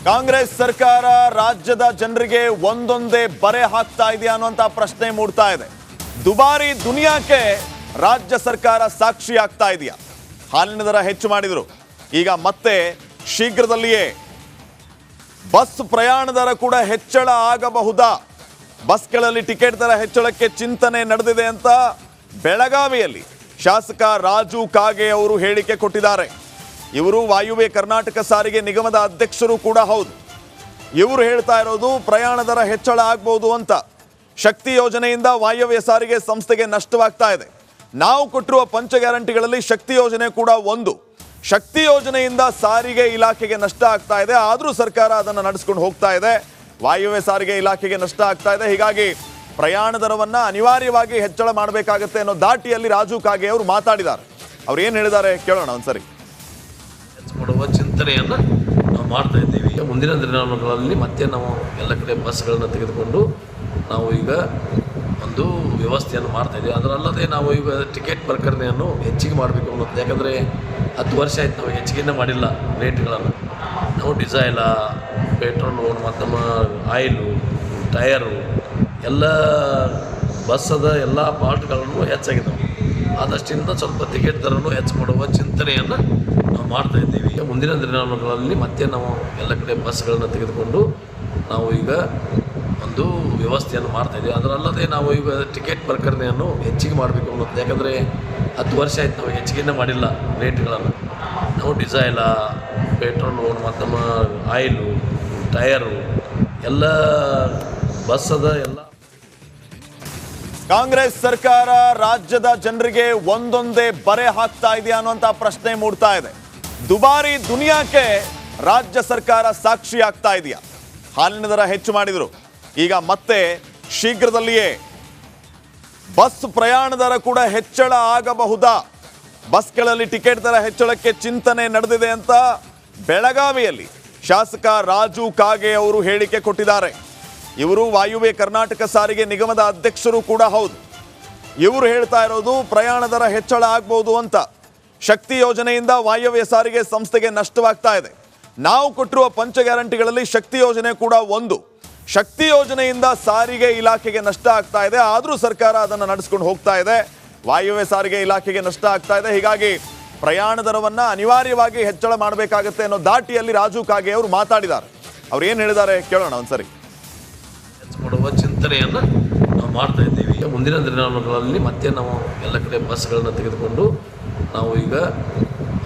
ಕಾಂಗ್ರೆಸ್ ಸರ್ಕಾರ ರಾಜ್ಯದ ಜನರಿಗೆ ಒಂದೊಂದೇ ಬರೆ ಹಾಕ್ತಾ ಇದೆಯಾ ಅನ್ನುವಂತ ಪ್ರಶ್ನೆ ಮೂಡ್ತಾ ಇದೆ. ದುಬಾರಿ ದುನಿಯಾಕ್ಕೆ ರಾಜ್ಯ ಸರ್ಕಾರ ಸಾಕ್ಷಿ ಆಗ್ತಾ ಇದೆಯಾ? ಹಾಲಿನ ದರ ಹೆಚ್ಚು ಮಾಡಿದ್ರು, ಈಗ ಮತ್ತೆ ಶೀಘ್ರದಲ್ಲಿಯೇ ಬಸ್ ಪ್ರಯಾಣ ದರ ಕೂಡ ಹೆಚ್ಚಳ ಆಗಬಹುದಾ? ಬಸ್ಗಳಲ್ಲಿ ಟಿಕೆಟ್ ದರ ಹೆಚ್ಚಳಕ್ಕೆ ಚಿಂತನೆ ನಡೆದಿದೆ ಅಂತ ಬೆಳಗಾವಿಯಲ್ಲಿ ಶಾಸಕ ರಾಜು ಕಾಗೆ ಅವರು ಹೇಳಿಕೆ ಕೊಟ್ಟಿದ್ದಾರೆ. ಇವರು ವಾಯುವ್ಯ ಕರ್ನಾಟಕ ಸಾರಿಗೆ ನಿಗಮದ ಅಧ್ಯಕ್ಷರು ಕೂಡ ಹೌದು. ಇವರು ಹೇಳ್ತಾ ಇರೋದು ಪ್ರಯಾಣ ದರ ಹೆಚ್ಚಳ ಆಗ್ಬೋದು ಅಂತ. ಶಕ್ತಿ ಯೋಜನೆಯಿಂದ ವಾಯುವ್ಯ ಸಾರಿಗೆ ಸಂಸ್ಥೆಗೆ ನಷ್ಟವಾಗ್ತಾ ಇದೆ. ನಾವು ಕೊಟ್ಟಿರುವ ಪಂಚ ಗ್ಯಾರಂಟಿಗಳಲ್ಲಿ ಶಕ್ತಿ ಯೋಜನೆ ಕೂಡ ಒಂದು. ಶಕ್ತಿ ಯೋಜನೆಯಿಂದ ಸಾರಿಗೆ ಇಲಾಖೆಗೆ ನಷ್ಟ ಆಗ್ತಾ ಇದೆ, ಆದರೂ ಸರ್ಕಾರ ಅದನ್ನು ನಡೆಸ್ಕೊಂಡು ಹೋಗ್ತಾ ಇದೆ. ವಾಯುವ್ಯ ಸಾರಿಗೆ ಇಲಾಖೆಗೆ ನಷ್ಟ ಆಗ್ತಾ ಇದೆ, ಹೀಗಾಗಿ ಪ್ರಯಾಣ ದರವನ್ನು ಅನಿವಾರ್ಯವಾಗಿ ಹೆಚ್ಚಳ ಮಾಡಬೇಕಾಗತ್ತೆ ಅನ್ನೋ ದಾಟಿಯಲ್ಲಿ ರಾಜು ಕಾಗೆ ಅವರು ಮಾತಾಡಿದ್ದಾರೆ. ಅವ್ರು ಏನು ಹೇಳಿದ್ದಾರೆ ಕೇಳೋಣ ಒಂದ್ಸರಿ. ಕೊಡುವ ಚಿಂತನೆಯನ್ನು ನಾವು ಮಾಡ್ತಾ ಇದ್ದೀವಿ. ಮುಂದಿನ ದಿನಗಳಲ್ಲಿ ಮತ್ತೆ ನಾವು ಎಲ್ಲ ಕಡೆ ಬಸ್ಗಳನ್ನು ತೆಗೆದುಕೊಂಡು ನಾವು ಈಗ ಒಂದು ವ್ಯವಸ್ಥೆಯನ್ನು ಮಾಡ್ತಾ ಇದ್ದೀವಿ. ಅದರಲ್ಲದೆ ನಾವು ಈಗ ಟಿಕೆಟ್ ಪ್ರಕರಣೆಯನ್ನು ಹೆಚ್ಚಿಗೆ ಮಾಡಬೇಕು ಅನ್ನೋದು. ಯಾಕಂದರೆ 10 ವರ್ಷ ಆಯ್ತು ನಾವು ಹೆಚ್ಚಿಗೆನೇ ಮಾಡಿಲ್ಲ ರೇಟ್ಗಳನ್ನು. ನಾವು ಡೀಸೆಲ, ಪೆಟ್ರೋಲು ಮತ್ತು ನಮ್ಮ ಆಯಿಲು, ಟಯರು ಎಲ್ಲ ಬಸ್ಸದ ಎಲ್ಲ ಪಾರ್ಟ್ಗಳನ್ನು ಹೆಚ್ಚಾಗಿದ್ದಾವೆ. ಆದಷ್ಟಿಂದ ಸ್ವಲ್ಪ ಟಿಕೆಟ್ ದರನೂ ಹೆಚ್ಚು ಮಾಡುವ ಚಿಂತನೆಯನ್ನು ನಾವು ಮಾಡ್ತಾ ಇದ್ದೀವಿ. ಮುಂದಿನ ದಿನಗಳಲ್ಲಿ ಮತ್ತೆ ನಾವು ಎಲ್ಲ ಕಡೆ ಬಸ್ಗಳನ್ನು ತೆಗೆದುಕೊಂಡು ನಾವು ಈಗ ಒಂದು ವ್ಯವಸ್ಥೆಯನ್ನು ಮಾಡ್ತಾ ಇದ್ದೀವಿ. ಅದರಲ್ಲದೆ ನಾವು ಈಗ ಟಿಕೆಟ್ ಪ್ರಕರಣೆಯನ್ನು ಹೆಚ್ಚಿಗೆ ಮಾಡಬೇಕು ಅನ್ನೋದು. ಯಾಕಂದರೆ 10 ವರ್ಷ ಆಯ್ತು ನಾವು ಹೆಚ್ಚಿಗೆನೇ ಮಾಡಿಲ್ಲ ರೇಟ್ಗಳನ್ನು. ನಾವು ಡೀಸೆಲ, ಪೆಟ್ರೋಲು ಮತ್ತು ನಮ್ಮ ಆಯಿಲು, ಟಯರು ಎಲ್ಲ ಬಸ್ಸದ ಎಲ್ಲ. ಕಾಂಗ್ರೆಸ್ ಸರ್ಕಾರ ರಾಜ್ಯದ ಜನರಿಗೆ ಒಂದೊಂದೇ ಬರೆ ಹಾಕ್ತಾ ಇದೆಯಾ ಅನ್ನುವಂತ ಪ್ರಶ್ನೆ ಮೂಡ್ತಾ ಇದೆ. ದುಬಾರಿ ದುನಿಯಾಕ್ಕೆ ರಾಜ್ಯ ಸರ್ಕಾರ ಸಾಕ್ಷಿ ಆಗ್ತಾ ಇದೆಯಾ? ಹಾಲಿನ ದರ ಹೆಚ್ಚು ಮಾಡಿದ್ರು, ಈಗ ಮತ್ತೆ ಶೀಘ್ರದಲ್ಲಿಯೇ ಬಸ್ ಪ್ರಯಾಣ ದರ ಕೂಡ ಹೆಚ್ಚಳ ಆಗಬಹುದಾ? ಬಸ್ಗಳಲ್ಲಿ ಟಿಕೆಟ್ ದರ ಹೆಚ್ಚಳಕ್ಕೆ ಚಿಂತನೆ ನಡೆದಿದೆ ಅಂತ ಬೆಳಗಾವಿಯಲ್ಲಿ ಶಾಸಕ ರಾಜು ಕಾಗೆ ಅವರು ಹೇಳಿಕೆ ಕೊಟ್ಟಿದ್ದಾರೆ. ಇವರು ವಾಯುವ್ಯ ಕರ್ನಾಟಕ ಸಾರಿಗೆ ನಿಗಮದ ಅಧ್ಯಕ್ಷರು ಕೂಡ ಹೌದು. ಇವರು ಹೇಳ್ತಾ ಇರೋದು ಪ್ರಯಾಣ ದರ ಹೆಚ್ಚಳ ಆಗ್ಬೋದು ಅಂತ. ಶಕ್ತಿ ಯೋಜನೆಯಿಂದ ವಾಯುವ್ಯ ಸಾರಿಗೆ ಸಂಸ್ಥೆಗೆ ನಷ್ಟವಾಗ್ತಾ ಇದೆ. ನಾವು ಕೊಟ್ಟಿರುವ ಪಂಚ ಗ್ಯಾರಂಟಿಗಳಲ್ಲಿ ಶಕ್ತಿ ಯೋಜನೆ ಕೂಡ ಒಂದು. ಶಕ್ತಿ ಯೋಜನೆಯಿಂದ ಸಾರಿಗೆ ಇಲಾಖೆಗೆ ನಷ್ಟ ಆಗ್ತಾ ಇದೆ, ಆದರೂ ಸರ್ಕಾರ ಅದನ್ನು ನಡೆಸ್ಕೊಂಡು ಹೋಗ್ತಾ ಇದೆ. ವಾಯುವ್ಯ ಸಾರಿಗೆ ಇಲಾಖೆಗೆ ನಷ್ಟ ಆಗ್ತಾ ಇದೆ, ಹೀಗಾಗಿ ಪ್ರಯಾಣ ದರವನ್ನು ಅನಿವಾರ್ಯವಾಗಿ ಹೆಚ್ಚಳ ಮಾಡಬೇಕಾಗತ್ತೆ ಅನ್ನೋ ದಾಟಿಯಲ್ಲಿ ರಾಜು ಕಾಗೆ ಅವರು ಮಾತಾಡಿದ್ದಾರೆ. ಅವ್ರು ಏನು ಹೇಳಿದ್ದಾರೆ ಕೇಳೋಣ ಒಂದ್ಸರಿ. ಕೊಡುವ ಚಿಂತನೆಯನ್ನು ನಾವು ಮಾಡ್ತಾ ಇದ್ದೀವಿ. ಮುಂದಿನ ದಿನಗಳಲ್ಲಿ ಮತ್ತೆ ನಾವು ಎಲ್ಲ ಕಡೆ ಬಸ್ಗಳನ್ನು ತೆಗೆದುಕೊಂಡು ನಾವು ಈಗ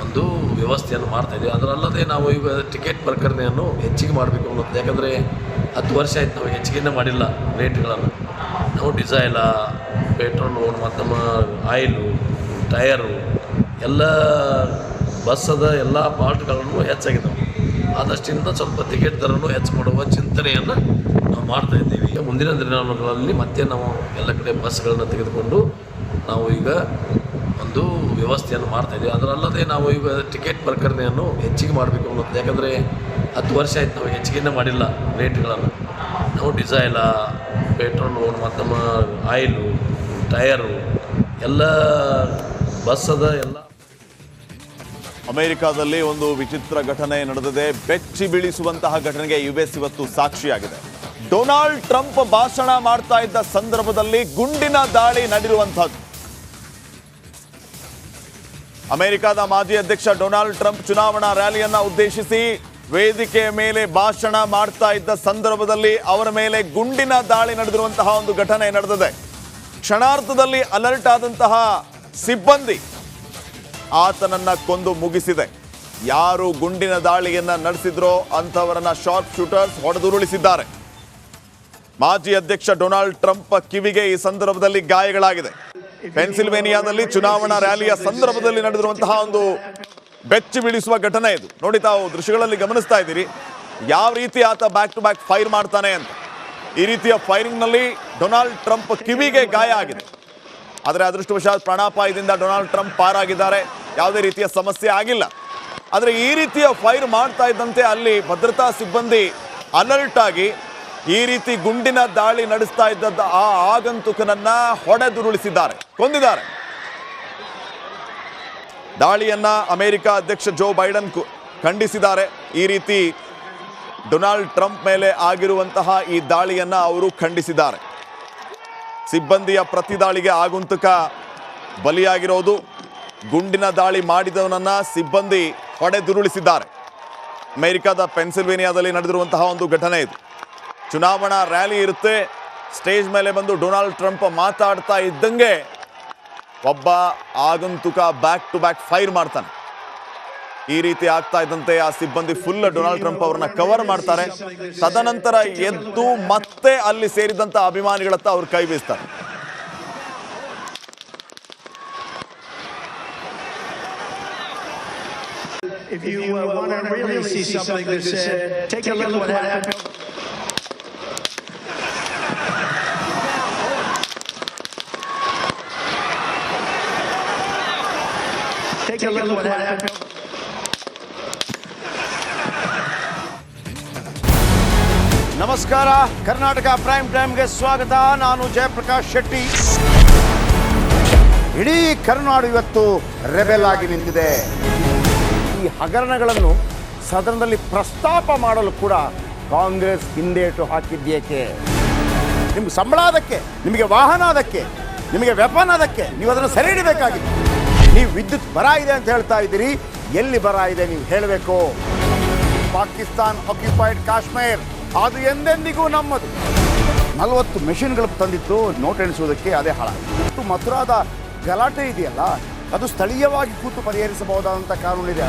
ಒಂದು ವ್ಯವಸ್ಥೆಯನ್ನು ಮಾಡ್ತಾ ಇದ್ದೀವಿ. ಅದರಲ್ಲದೆ ನಾವು ಈಗ ಟಿಕೆಟ್ ಪ್ರಕರಣೆಯನ್ನು ಹೆಚ್ಚಿಗೆ ಮಾಡಬೇಕು ಅನ್ನೋದು. ಯಾಕಂದರೆ 10 ವರ್ಷ ಆಯ್ತು ನಾವು ಹೆಚ್ಚಿಗೆನೇ ಮಾಡಿಲ್ಲ ರೇಟ್ಗಳನ್ನು. ನಾವು ಡೀಸೆಲ, ಪೆಟ್ರೋಲು ಮತ್ತು ನಮ್ಮ ಆಯಿಲು, ಟಯರು ಎಲ್ಲ ಬಸ್ಸದ ಎಲ್ಲ ಪಾರ್ಟ್ಗಳನ್ನು ಹೆಚ್ಚಾಗಿದ್ದಾವೆ. ಆದಷ್ಟಿಂದ ಸ್ವಲ್ಪ ಟಿಕೆಟ್ ದರನೂ ಹೆಚ್ಚು ಮಾಡುವ ಚಿಂತನೆಯನ್ನು ನಾವು ಮಾಡ್ತಾ ಇದ್ದೀವಿ. ಮುಂದಿನ ದಿನಗಳಲ್ಲಿ ಮತ್ತೆ ನಾವು ಎಲ್ಲ ಕಡೆ ಬಸ್ಗಳನ್ನು ತೆಗೆದುಕೊಂಡು ನಾವು ಈಗ ಒಂದು ವ್ಯವಸ್ಥೆಯನ್ನು ಮಾಡ್ತಾ ಇದ್ದೀವಿ. ಅದರಲ್ಲದೆ ನಾವು ಈಗ ಟಿಕೆಟ್ ಪ್ರಕರಣೆಯನ್ನು ಹೆಚ್ಚಿಗೆ ಮಾಡಬೇಕು ಅನ್ನೋದು. ಯಾಕಂದರೆ 10 ವರ್ಷ ಆಯ್ತು ನಾವು ಹೆಚ್ಚಿಗೆನೇ ಮಾಡಿಲ್ಲ ರೇಟ್ಗಳನ್ನು. ನಾವು ಡೀಸೆಲ, ಪೆಟ್ರೋಲು ಮತ್ತು ನಮ್ಮ ಆಯಿಲು, ಟಯರು ಎಲ್ಲ ಬಸ್ಸದ ಎಲ್ಲ. ಅಮೆರಿಕಾದಲ್ಲಿ ಒಂದು ವಿಚಿತ್ರ ಘಟನೆ ನಡೆದಿದೆ. ಬೆಚ್ಚಿ ಬೀಳಿಸುವಂತಹ ಘಟನೆಗೆ US ಇವತ್ತು ಸಾಕ್ಷಿಯಾಗಿದೆ. ಡೊನಾಲ್ಡ್ ಟ್ರಂಪ್ ಭಾಷಣ ಮಾಡ್ತಾ ಇದ್ದ ಸಂದರ್ಭದಲ್ಲಿ ಗುಂಡಿನ ದಾಳಿ ನಡೆದಿರುವಂತಹದ್ದು. ಅಮೆರಿಕದ ಮಾಜಿ ಅಧ್ಯಕ್ಷ ಡೊನಾಲ್ಡ್ ಟ್ರಂಪ್ ಚುನಾವಣಾ ರ್ಯಾಲಿಯನ್ನ ಉದ್ದೇಶಿಸಿ ವೇದಿಕೆಯ ಮೇಲೆ ಭಾಷಣ ಮಾಡ್ತಾ ಇದ್ದ ಸಂದರ್ಭದಲ್ಲಿ ಅವರ ಮೇಲೆ ಗುಂಡಿನ ದಾಳಿ ನಡೆದಿರುವಂತಹ ಒಂದು ಘಟನೆ ನಡೆದಿದೆ. ಕ್ಷಣಾರ್ಧದಲ್ಲಿ ಅಲರ್ಟ್ ಆದಂತಹ ಸಿಬ್ಬಂದಿ ಆತನನ್ನ ಕೊಂದು ಮುಗಿಸಿದೆ. ಯಾರು ಗುಂಡಿನ ದಾಳಿಯನ್ನ ನಡೆಸಿದ್ರೋ ಅಂತವರನ್ನ ಶಾರ್ಪ್ ಶೂಟರ್ಸ್ ಹೊಡೆದುರುಳಿಸಿದ್ದಾರೆ. ಮಾಜಿ ಅಧ್ಯಕ್ಷ ಡೊನಾಲ್ಡ್ ಟ್ರಂಪ್ ಕಿವಿಗೆ ಈ ಸಂದರ್ಭದಲ್ಲಿ ಗಾಯಗಳಾಗಿದೆ. ಪೆನ್ಸಿಲ್ವೇನಿಯಾದಲ್ಲಿ ಚುನಾವಣಾ ರ್ಯಾಲಿಯ ಸಂದರ್ಭದಲ್ಲಿ ನಡೆದಿರುವಂತಹ ಒಂದು ಬೆಚ್ಚಿ ಬೀಳಿಸುವ ಘಟನೆ ಇದು. ನೋಡಿ, ತಾವು ದೃಶ್ಯಗಳಲ್ಲಿ ಗಮನಿಸ್ತಾ ಇದ್ದೀರಿ ಯಾವ ರೀತಿ ಆತ ಬ್ಯಾಕ್ ಟು ಬ್ಯಾಕ್ ಫೈರ್ ಮಾಡ್ತಾನೆ ಅಂತ. ಈ ರೀತಿಯ ಫೈರಿಂಗ್ನಲ್ಲಿ ಡೊನಾಲ್ಡ್ ಟ್ರಂಪ್ ಕಿವಿಗೆ ಗಾಯ ಆಗಿದೆ. ಆದರೆ ಅದೃಷ್ಟವಶಾತ್ ಪ್ರಾಣಾಪಾಯದಿಂದ ಡೊನಾಲ್ಡ್ ಟ್ರಂಪ್ ಪಾರಾಗಿದ್ದಾರೆ, ಯಾವುದೇ ರೀತಿಯ ಸಮಸ್ಯೆ ಆಗಿಲ್ಲ. ಆದರೆ ಈ ರೀತಿಯ ಫೈರ್ ಮಾಡ್ತಾ ಇದ್ದಂತೆ ಅಲ್ಲಿ ಭದ್ರತಾ ಸಿಬ್ಬಂದಿ ಅಲರ್ಟ್ ಆಗಿ ಈ ರೀತಿ ಗುಂಡಿನ ದಾಳಿ ನಡೆಸ್ತಾ ಇದ್ದ ಆ ಆಗಂತುಕನನ್ನ ಹೊಡೆದುರುಳಿಸಿದ್ದಾರೆ, ಕೊಂದಿದ್ದಾರೆ. ದಾಳಿಯನ್ನ ಅಮೆರಿಕ ಅಧ್ಯಕ್ಷ ಜೋ ಬೈಡನ್ ಖಂಡಿಸಿದ್ದಾರೆ. ಈ ರೀತಿ ಡೊನಾಲ್ಡ್ ಟ್ರಂಪ್ ಮೇಲೆ ಆಗಿರುವಂತಹ ಈ ದಾಳಿಯನ್ನ ಅವರು ಖಂಡಿಸಿದ್ದಾರೆ. ಸಿಬ್ಬಂದಿಯ ಪ್ರತಿದಾಳಿಗೆ ಆಗುಂತಕ ಬಲಿಯಾಗಿರೋದು, ಗುಂಡಿನ ದಾಳಿ ಮಾಡಿದವನನ್ನ ಸಿಬ್ಬಂದಿ ಹೊಡೆದುರುಳಿಸಿದ್ದಾರೆ. ಅಮೆರಿಕದ ಪೆನ್ಸಿಲ್ವೇನಿಯಾದಲ್ಲಿ ನಡೆದಿರುವಂತಹ ಒಂದು ಘಟನೆ ಇದು. ಚುನಾವಣಾ ರ್ಯಾಲಿ ಇರುತ್ತೆ, ಸ್ಟೇಜ್ ಮೇಲೆ ಬಂದು ಡೊನಾಲ್ಡ್ ಟ್ರಂಪ್ ಮಾತಾಡ್ತಾ ಇದ್ದಂಗೆ ಒಬ್ಬ ಆಗಂತುಕ ಬ್ಯಾಕ್ ಟು ಬ್ಯಾಕ್ ಫೈರ್ ಮಾಡ್ತಾನೆ. ಈ ರೀತಿ ಆಗ್ತಾ ಇದ್ದಂತೆ ಆ ಸಿಬ್ಬಂದಿ ಫುಲ್ ಡೊನಾಲ್ಡ್ ಟ್ರಂಪ್ ಅವ್ರನ್ನ ಕವರ್ ಮಾಡ್ತಾರೆ. ತದನಂತರ ಎದ್ದು ಮತ್ತೆ ಅಲ್ಲಿ ಸೇರಿದಂತ ಅಭಿಮಾನಿಗಳತ್ತ ಅವ್ರು ಕೈ ಬೀಸ್ತಾರೆ. If you want to really see something that's said, take a look what happened. Take a look what happened. ನಮಸ್ಕಾರ, ಕರ್ನಾಟಕ ಪ್ರೈಮ್ ಟೈಮ್ಗೆ ಸ್ವಾಗತ. ನಾನು ಜಯಪ್ರಕಾಶ್ ಶೆಟ್ಟಿ. ಇಡೀ ಕರ್ನಾಡು ಇವತ್ತು ರೆಬೆಲ್ ಆಗಿ ನಿಂತಿದೆ. ಈ ಹಗರಣಗಳನ್ನು ಸದನದಲ್ಲಿ ಪ್ರಸ್ತಾಪ ಮಾಡಲು ಕೂಡ ಕಾಂಗ್ರೆಸ್ ಹಿಂದೇಟು ಹಾಕಿದ್ದೇಕೆ? ನಿಮ್ಗೆ ಸಂಬಳ ಅದಕ್ಕೆ, ನಿಮಗೆ ವಾಹನ ಅದಕ್ಕೆ, ನಿಮಗೆ ವೆಪನ್ ಅದಕ್ಕೆ, ನೀವು ಅದನ್ನು ಸೆರೆ ಹಿಡಿಬೇಕಾಗಿತ್ತು. ನೀವು ವಿದ್ಯುತ್ ಬರ ಇದೆ ಅಂತ ಹೇಳ್ತಾ ಇದ್ದೀರಿ, ಎಲ್ಲಿ ಬರ ಇದೆ ನೀವು ಹೇಳಬೇಕು. ಪಾಕಿಸ್ತಾನ್ ಆಕ್ಯುಪೈಡ್ ಕಾಶ್ಮೀರ್ ಅದು ಎಂದೆಂದಿಗೂ ನಮ್ಮದು. 40 ಮೆಷಿನ್ಗಳು ತಂದಿತ್ತು ನೋಟ್ ಎಣಿಸುವುದಕ್ಕೆ, ಅದೇ ಹಾಳಾಗಿದೆ. ಮಥುರಾದ ಗಲಾಟೆ ಇದೆಯಲ್ಲ, ಅದು ಸ್ಥಳೀಯವಾಗಿ ಕೂತು ಪರಿಹರಿಸಬಹುದಾದಂಥ ಕಾನೂನಿದೆ.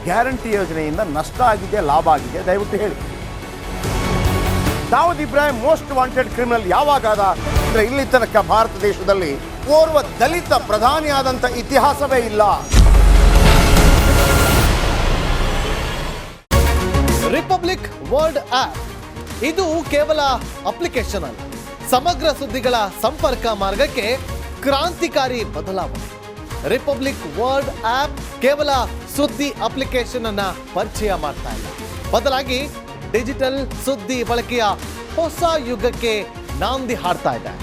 ಗ್ಯಾರಂಟಿ ಯೋಜನೆಯಿಂದ ನಷ್ಟ ಆಗಿದೆ, ಲಾಭ ಆಗಿದೆ, ದಯವಿಟ್ಟು ಹೇಳಿ. Dawood Ibrahim most wanted criminal ಯಾವಾಗಾದ ಅಂದರೆ ಇಲ್ಲಿ ತನಕ ಭಾರತ ದೇಶದಲ್ಲಿ ಓರ್ವ ದಲಿತ ಪ್ರಧಾನಿಯಾದಂಥ ಇತಿಹಾಸವೇ ಇಲ್ಲ. ರಿಪಬ್ಲಿಕ್ ವರ್ಲ್ಡ್ ಆಪ್ ಇದು ಕೇವಲ ಅಪ್ಲಿಕೇಶನ್ ಅಲ್ಲ, ಸಮಗ್ರ ಸುದ್ದಿಗಳ ಸಂಪರ್ಕ ಮಾರ್ಗಕ್ಕೆ ಕ್ರಾಂತಿಕಾರಿ ಬದಲಾವಣೆ. ರಿಪಬ್ಲಿಕ್ ವರ್ಲ್ಡ್ ಆಪ್ ಕೇವಲ ಸುದ್ದಿ ಅಪ್ಲಿಕೇಶನ್ ಅನ್ನ ಪರಿಚಯ ಮಾಡ್ತಾ ಇಲ್ಲ, ಬದಲಾಗಿ ಡಿಜಿಟಲ್ ಸುದ್ದಿ ಬಳಕೆಯ ಹೊಸ ಯುಗಕ್ಕೆ ನಾಂದಿ ಹಾಡ್ತಾ ಇದೆ.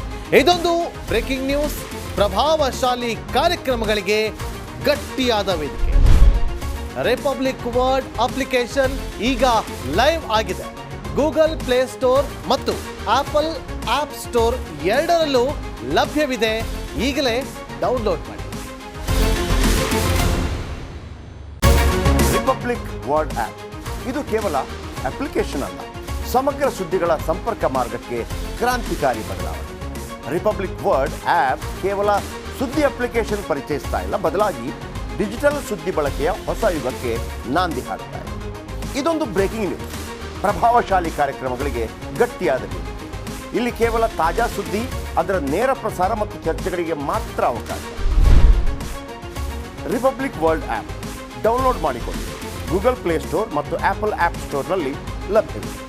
ಇದೊಂದು ಬ್ರೇಕಿಂಗ್ ನ್ಯೂಸ್, ಪ್ರಭಾವಶಾಲಿ ಕಾರ್ಯಕ್ರಮಗಳಿಗೆ ಗಟ್ಟಿಯಾದ ವೇದಿಕೆ. ರಿಪಬ್ಲಿಕ್ ವರ್ಲ್ಡ್ ಅಪ್ಲಿಕೇಶನ್ ಈಗ ಲೈವ್ ಆಗಿದೆ. ಗೂಗಲ್ ಪ್ಲೇ ಸ್ಟೋರ್ ಮತ್ತು ಆಪಲ್ ಆಪ್ ಸ್ಟೋರ್ ಎರಡರಲ್ಲೂ ಲಭ್ಯವಿದೆ. ಈಗಲೇ ಡೌನ್ಲೋಡ್ ಮಾಡಿ. ರಿಪಬ್ಲಿಕ್ ವರ್ಲ್ಡ್ ಆ್ಯಪ್ ಇದು ಕೇವಲ ಅಪ್ಲಿಕೇಶನ್ ಅಲ್ಲ, ಸಮಗ್ರ ಸುದ್ದಿಗಳ ಸಂಪರ್ಕ ಮಾರ್ಗಕ್ಕೆ ಕ್ರಾಂತಿಕಾರಿ ಬದಲಾವಣೆ. ರಿಪಬ್ಲಿಕ್ ವರ್ಲ್ಡ್ ಆ್ಯಪ್ ಕೇವಲ ಸುದ್ದಿ ಅಪ್ಲಿಕೇಶನ್ ಪರಿಚಯಿಸ್ತಾ ಇಲ್ಲ, ಬದಲಾಗಿ ಡಿಜಿಟಲ್ ಸುದ್ದಿ ಬಳಕೆಯ ಹೊಸ ಯುಗಕ್ಕೆ ನಾಂದಿ ಹಾಡ್ತಾ ಇದೆ. ಇದೊಂದು ಬ್ರೇಕಿಂಗ್ ನ್ಯೂಸ್, ಪ್ರಭಾವಶಾಲಿ ಕಾರ್ಯಕ್ರಮಗಳಿಗೆ ಗಟ್ಟಿಯಾದ ವೇದಿಕೆ. ಇಲ್ಲಿ ಕೇವಲ ತಾಜಾ ಸುದ್ದಿ, ಅದರ ನೇರ ಪ್ರಸಾರ ಮತ್ತು ಚರ್ಚೆಗಳಿಗೆ ಮಾತ್ರ ಅವಕಾಶ. ರಿಪಬ್ಲಿಕ್ ವರ್ಲ್ಡ್ ಆ್ಯಪ್ ಡೌನ್ಲೋಡ್ ಮಾಡಿಕೊಳ್ಳಿ. ಗೂಗಲ್ ಪ್ಲೇ ಸ್ಟೋರ್ ಮತ್ತು ಆಪಲ್ ಆಪ್ ಸ್ಟೋರ್ನಲ್ಲಿ ಲಭ್ಯವಿದೆ.